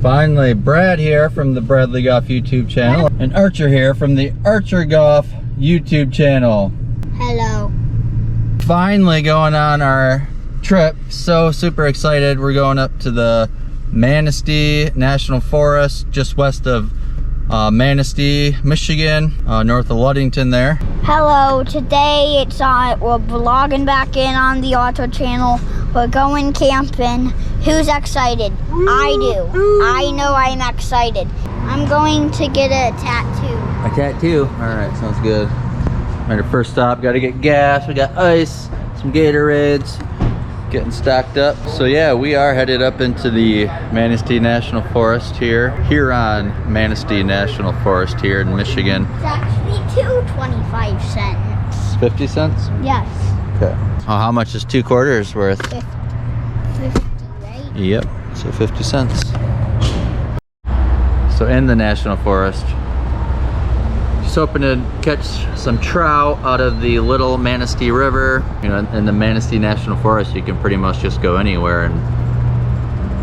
Finally, Brad here from the Bradley Golf YouTube channel and Archer here from the Archer Golf YouTube channel. Hello. Finally going on our trip. So super excited. We're going up to the Manistee National Forest just west of Manistee, Michigan, north of Ludington there. Hello, today we're vlogging back in on the Auto channel. We're going camping. Who's excited? I do. I know I'm excited. I'm going to get a tattoo. A tattoo? Alright, sounds good. Alright, our first stop, gotta get gas. We got ice, some Gatorades, getting stocked up. So yeah, we are headed up into the Manistee National Forest here. Huron-Manistee National Forest here in Michigan. It's actually 2.25 cents. 50 cents? Yes. Okay. Oh, how much is 2 quarters worth? 50, right? Yep, so 50 cents. So in the National Forest, just hoping to catch some trout out of the Little Manistee River. You know, in the Manistee National Forest, you can pretty much just go anywhere and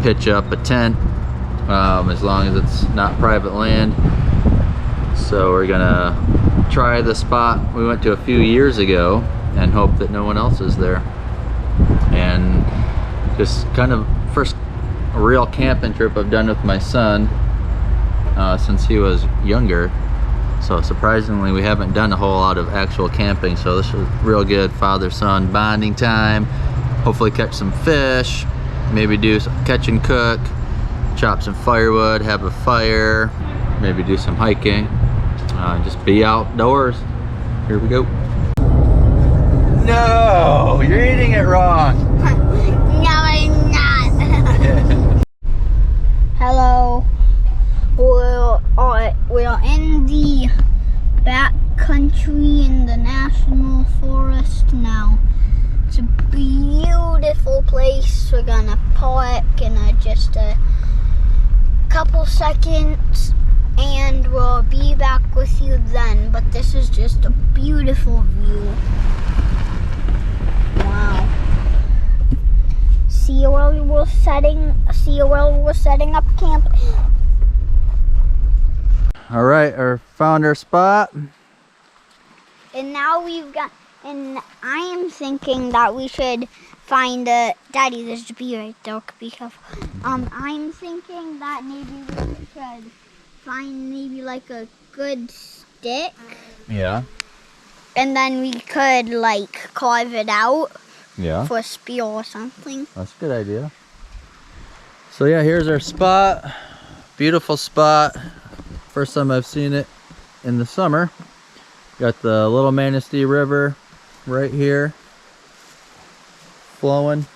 pitch up a tent, as long as it's not private land. So we're gonna try the spot we went to a few years ago and hope that no one else is there. And just kind of first real camping trip I've done with my son since he was younger. So surprisingly, we haven't done a whole lot of actual camping, so this was real good father-son bonding time. Hopefully catch some fish, maybe do some catch and cook, chop some firewood, have a fire, maybe do some hiking, just be outdoors. Here we go. No, you're eating it wrong. No, I'm not. Hello. We're in the back country in the National Forest now. It's a beautiful place. We're gonna park in just a couple seconds and we'll be back with you then. But this is just a beautiful view. Wow. See where we're setting up camp. All right, found our spot. And now and I am thinking that we should find Daddy, there's a bee right there, be careful. I'm thinking that maybe we should find maybe like a good stick. Yeah. And then we could like carve it out. Yeah. For a spear or something. That's a good idea. So yeah, here's our spot. Beautiful spot. First time I've seen it in the summer. Got the Little Manistee River right here flowing.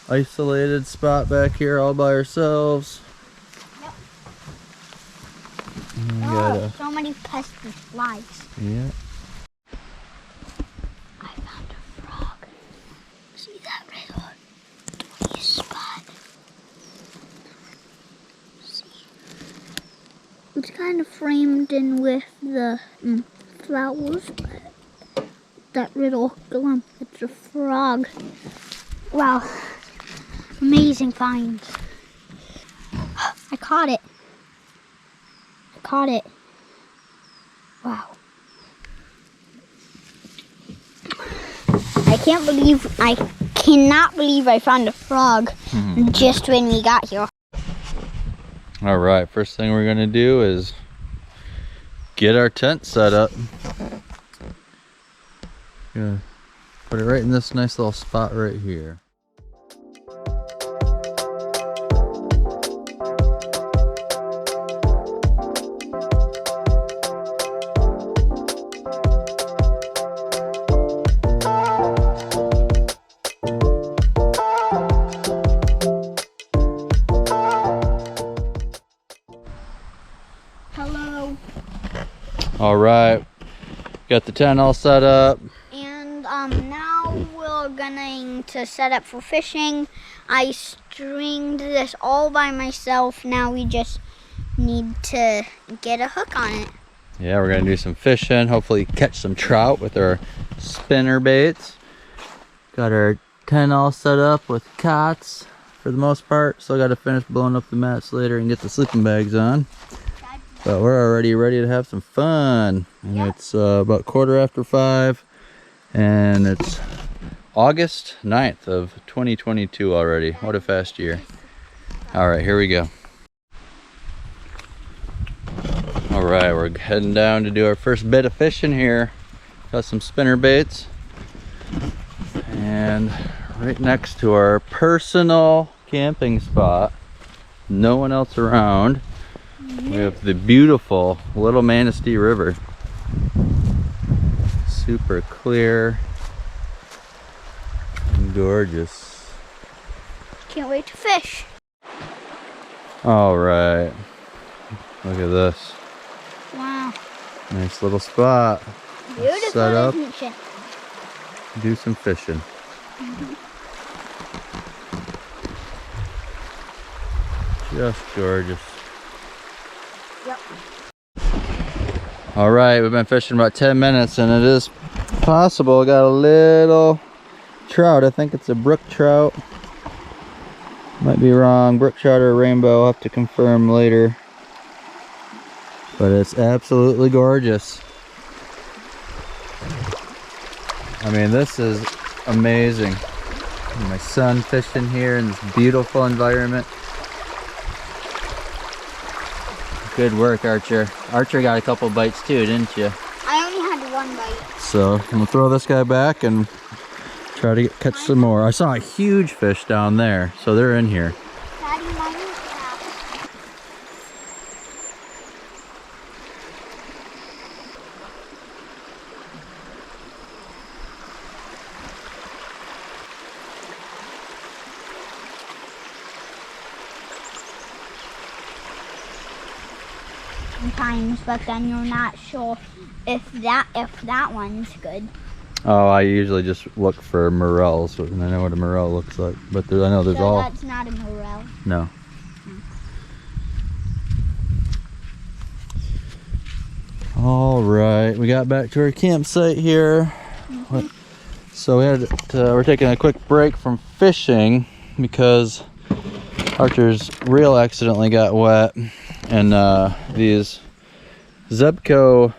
Isolated spot back here all by ourselves. Yep. Oh, so many pesky flies. Yeah. I found a frog. See that little spot? See? It's kind of framed in with the flowers, but that little glump, it's a frog. Wow. Amazing finds. I caught it. Wow. I cannot believe I found a frog just when we got here. All right, first thing we're gonna do is get our tent set up. Gonna put it right in this nice little spot right here. All right, got the tent all set up. And now we're going to set up for fishing. I stringed this all by myself. Now we just need to get a hook on it. Yeah, we're gonna do some fishing, hopefully catch some trout with our spinner baits. Got our tent all set up with cots for the most part. Still got to finish blowing up the mats later and get the sleeping bags on. But we're already ready to have some fun. And it's about 5:15, and it's August 9th of 2022 already. What a fast year. All right, here we go. All right, we're heading down to do our first bit of fishing here. Got some spinner baits. And right next to our personal camping spot, no one else around, we have the beautiful Little Manistee River. Super clear and gorgeous. Can't wait to fish. All right, look at this. Wow. Nice little spot. Beautiful, Set up, isn't it? do some fishing. Just gorgeous. Yep. All right, we've been fishing about 10 minutes and it is possible. Got a little trout. I think it's a brook trout. Might be wrong. Brook trout or rainbow. I'll have to confirm later. But it's absolutely gorgeous. I mean, this is amazing. My son fishing here in this beautiful environment. Good work, Archer. Archer got a couple bites too, didn't you? I only had one bite. So I'm gonna throw this guy back and try to catch some more. I saw a huge fish down there, so they're in here. Daddy, mine is crap. Sometimes, but then you're not sure if that one's good. Oh, I usually just look for morels, and I know what a morel looks like. But I know there's So all. that's not a morel. No. All right, we got back to our campsite here. So we're taking a quick break from fishing because Archer's reel accidentally got wet, and these Zebco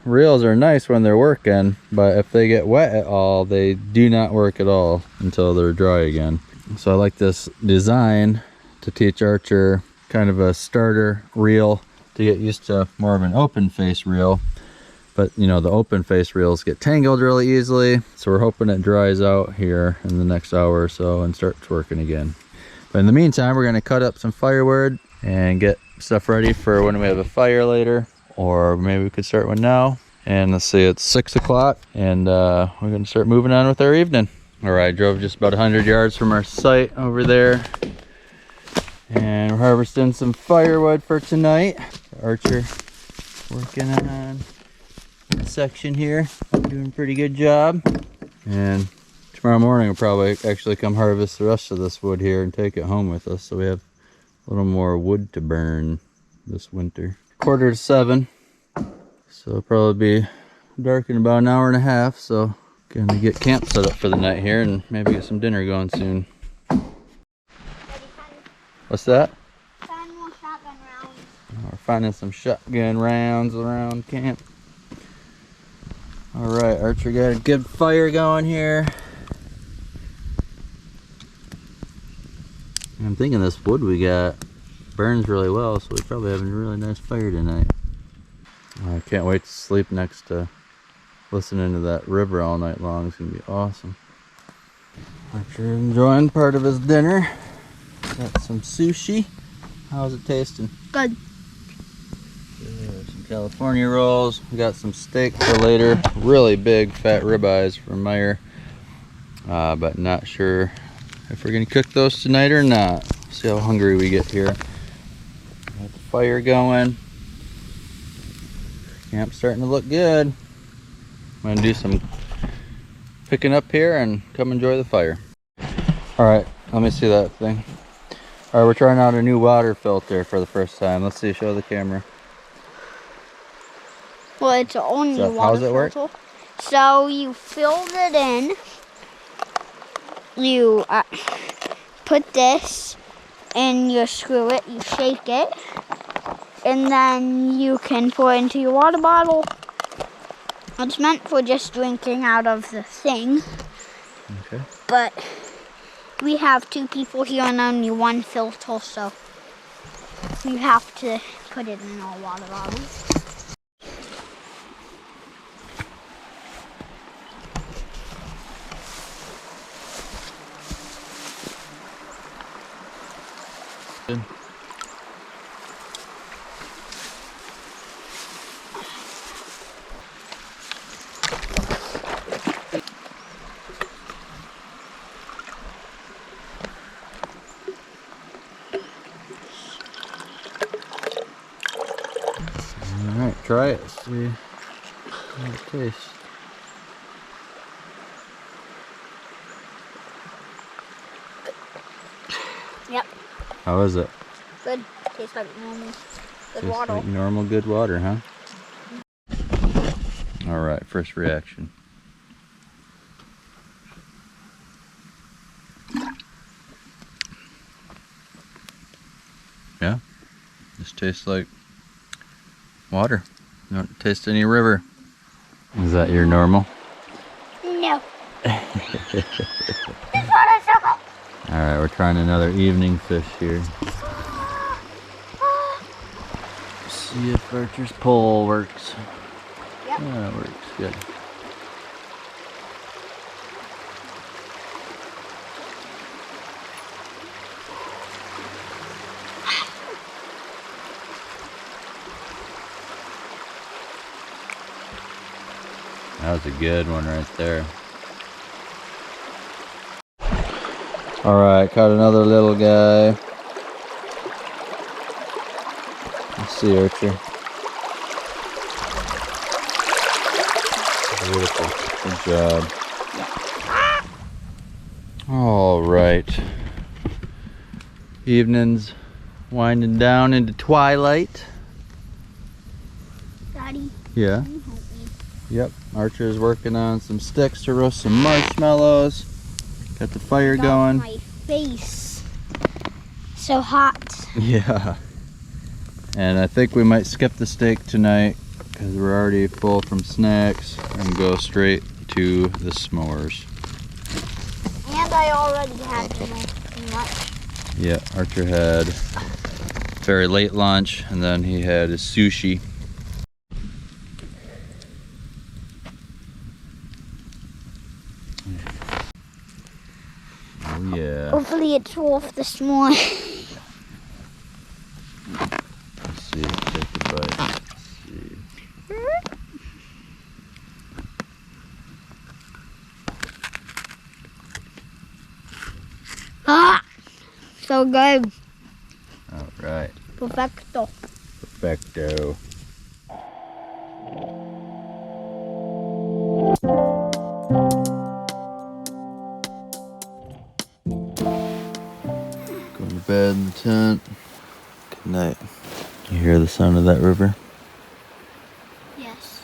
reels are nice when they're working, but if they get wet at all, they do not work at all until they're dry again. So I like this design to teach Archer kind of a starter reel to get used to more of an open face reel. But you know, the open face reels get tangled really easily, so we're hoping it dries out here in the next hour or so and starts working again. But in the meantime, we're going to cut up some firewood and get stuff ready for when we have a fire later, or maybe we could start one now. And let's see, it's 6 o'clock, and we're going to start moving on with our evening. All right, drove just about 100 yards from our site over there, and we're harvesting some firewood for tonight. Archer working on this section here, doing a pretty good job. And tomorrow morning we'll probably actually come harvest the rest of this wood here and take it home with us, so we have a little more wood to burn this winter. 6:45, so it'll probably be dark in about an hour and a half, so gonna get camp set up for the night here and maybe get some dinner going soon. What's that? Find more shotgun rounds. We're finding some shotgun rounds around camp. All right, Archer got a good fire going here. I'm thinking this wood we got burns really well, so we probably have a really nice fire tonight. I can't wait to sleep next to listening to that river all night long. It's gonna be awesome. Archer enjoying part of his dinner. Got some sushi. How's it tasting? Good. Some California rolls. We got some steak for later. Really big fat ribeyes from Meyer, but not sure if we're gonna cook those tonight or not. See how hungry we get here. Got the fire going. Camp's starting to look good. I'm gonna do some picking up here and come enjoy the fire. All right, let me see that thing. All right, we're trying out a new water filter for the first time. Let's see, show the camera. Well, it's only So, water how does it work? filter. So you filled it in, you put this and you screw it, you shake it, and then you can pour it into your water bottle. It's meant for just drinking out of the thing. Okay. But we have 2 people here and only 1 filter, so we have to put it in our water bottles. Good. All right, try it. See how it tastes. Yep, How is it? good. Tastes like normal good Tastes water. like normal good water, huh? All right, first reaction. Yeah, just tastes like water. You don't taste any river. Is that your normal? No. This water's so cold. All right, we're trying another evening fish here. See if Archer's pole works. Yep. Yeah, it works good. That was a good one right there. All right, caught another little guy. Let's see, Archer. Beautiful. Good job. All right. Evening's winding down into twilight. Daddy, Yeah. can you help me? Yep. Archer's working on some sticks to roast some marshmallows. Got the fire Got going. my face so hot. Yeah. And I think we might skip the steak tonight because we're already full from snacks and go straight to the s'mores. And I already had too much. Yeah, Archer had very late lunch and then he had his sushi. Oh yeah. Hopefully it's off this morning. Let's see, take a bite. Let's see. Ah, so good. All right. Perfecto. Perfecto. Going to bed in the tent. Good night. You hear the sound of that river? Yes.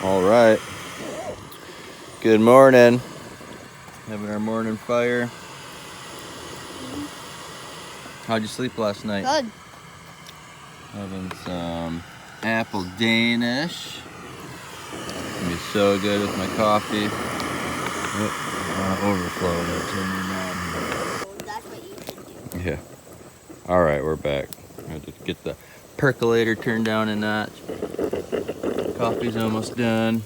All right. Good morning. Having our morning fire. How'd you sleep last night? Good. Having some apple Danish. Gonna be so good with my coffee. Overflow. That's what you should do. Yeah. All right, we're back. I had to get the percolator turned down a notch. Coffee's almost done.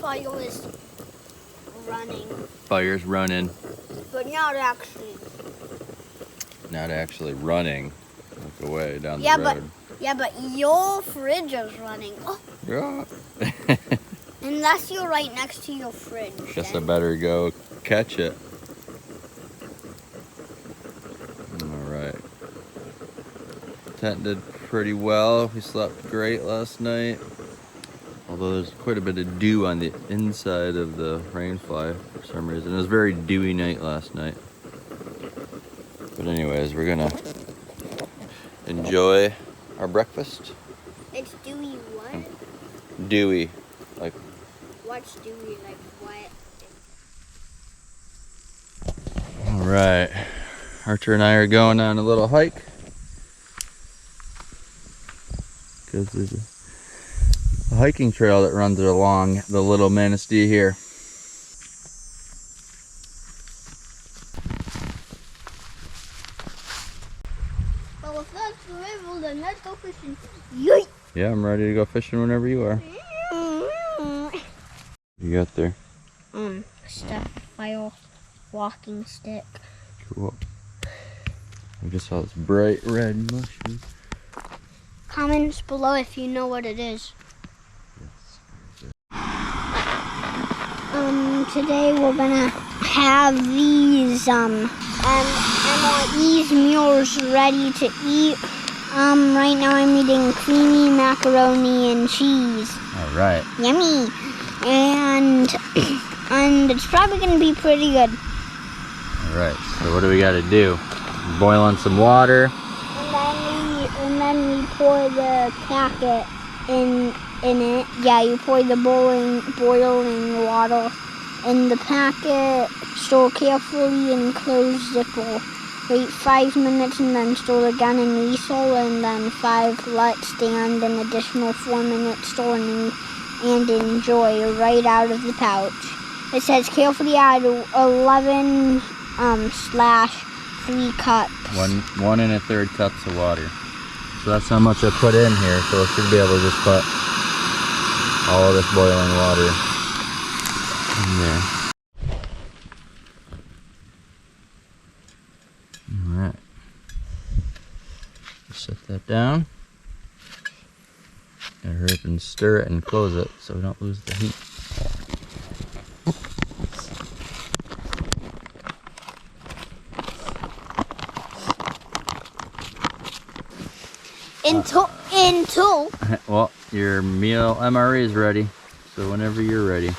Fire is running, Fire's running. but not actually. Not actually running. Look away down Yeah, the but road. but your fridge is running. Oh, Yeah. unless you're right next to your fridge. Guess I then. better go catch it. All right. Tent did pretty well. We slept great last night. Although there's quite a bit of dew on the inside of the rainfly for some reason. It was a very dewy night last night. But anyways, we're gonna enjoy our breakfast. It's dewy what? Dewy, like. What's dewy, like what? All right, Archer and I are going on a little hike because there's a hiking trail that runs along the Little Manistee here. Well, if that's the river, then let's go fishing. Yeet! Yeah, I'm ready to go fishing whenever you are. You got there? Sapphire walking stick. Cool. I just saw this bright red mushroom. Comments below if you know what it is. Today we're gonna have these Emily's meals ready to eat. Right now I'm eating creamy macaroni and cheese. All right. Yummy. And it's probably gonna be pretty good. All right. So what do we got to do? Boiling some water. And then we pour the packet in it. Yeah, you pour the boiling water in the packet. Store carefully and close zipper. Wait 5 minutes and then store again and reseal, and then 5 let stand, an additional 4 minutes store and enjoy right out of the pouch. It says carefully add 11/3 cups. 1 1⅓ cups of water. So that's how much I put in here. So I should be able to just put all of this boiling water in there. All right. Set that down. Gotta hurry up and stir it and close it so we don't lose the heat. Until Well, your meal MRE is ready, so whenever you're ready.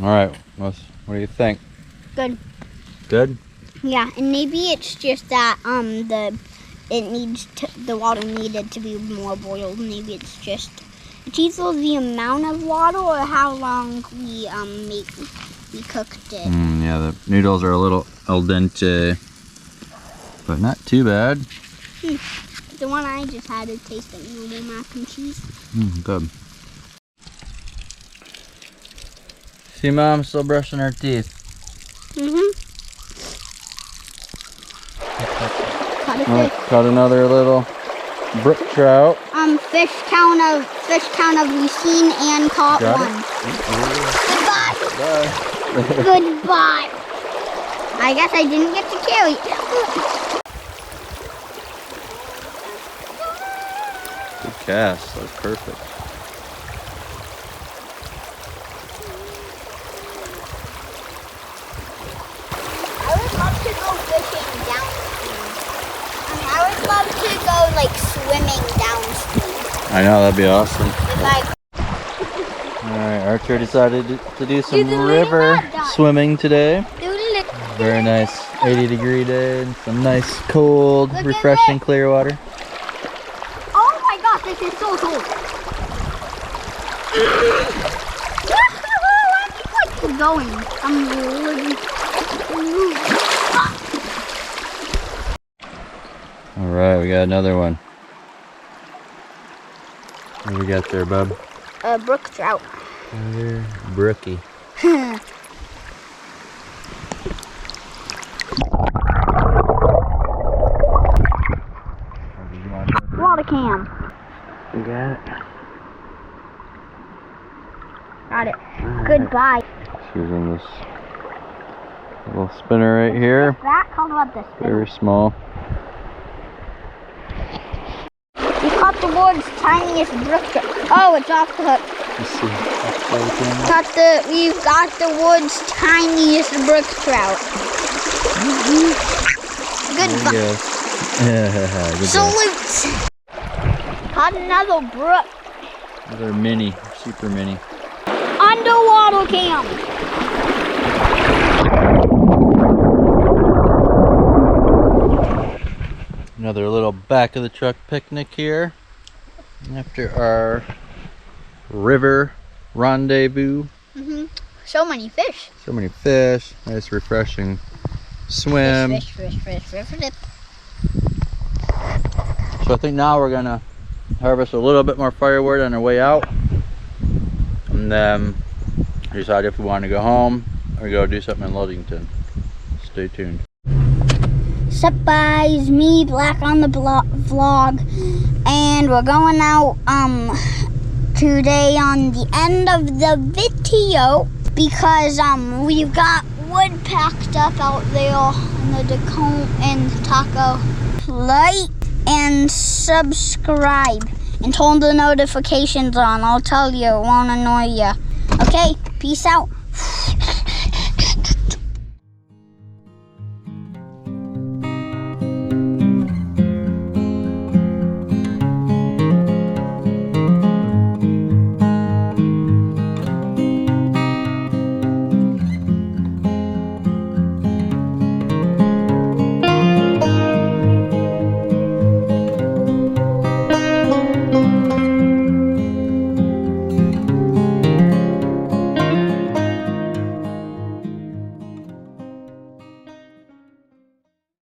All right, what do you think? good. Good? Yeah, and maybe it's just that the water needed to be more boiled. Maybe it's either the amount of water or how long we cooked it. Yeah, the noodles are a little al dente, but not too bad. The one I just had it tastes like noodle mac and cheese. Good. See, Mom, still brushing her teeth. Caught another little brook trout. Fish count of we've seen and caught Got one. Bye. Goodbye. I guess I didn't get to carry it. Good cast. That was perfect. I would love to go fishing downstream. I would love to go like swimming downstream. I know, that'd be awesome. If I Alright, Archer decided to do some river swimming today. Very nice 80-degree day and some nice cold, refreshing clear water. Oh my gosh, this is so cool. I'm going. I'm really. Alright, we got another one. What do we got there, bub? Brook trout. Another brookie. Water cam. You got it. Got it. Goodbye. She's in this little spinner right here. That called about the spinner. Very small. We caught the world's tiniest brook trout. Oh, it's off the hook. Let's see. We've got the woods' tiniest brook trout. Goodbye. Yeah. Good job. Salute. Caught another brook. Another mini, super mini. Underwater cam. Another little back of the truck picnic here after our river rendezvous. So many fish. So many fish, nice refreshing swim. Fish. So I think now we're gonna harvest a little bit more firewood on our way out, and then decide if we want to go home or go do something in Ludington. Stay tuned. Sup guys, me Black on the vlog, and we're going out today on the end of the video because we've got wood packed up out there in the Tacoma and Taco. Like and subscribe and turn the notifications on. I'll tell you, it won't annoy you. Okay, peace out.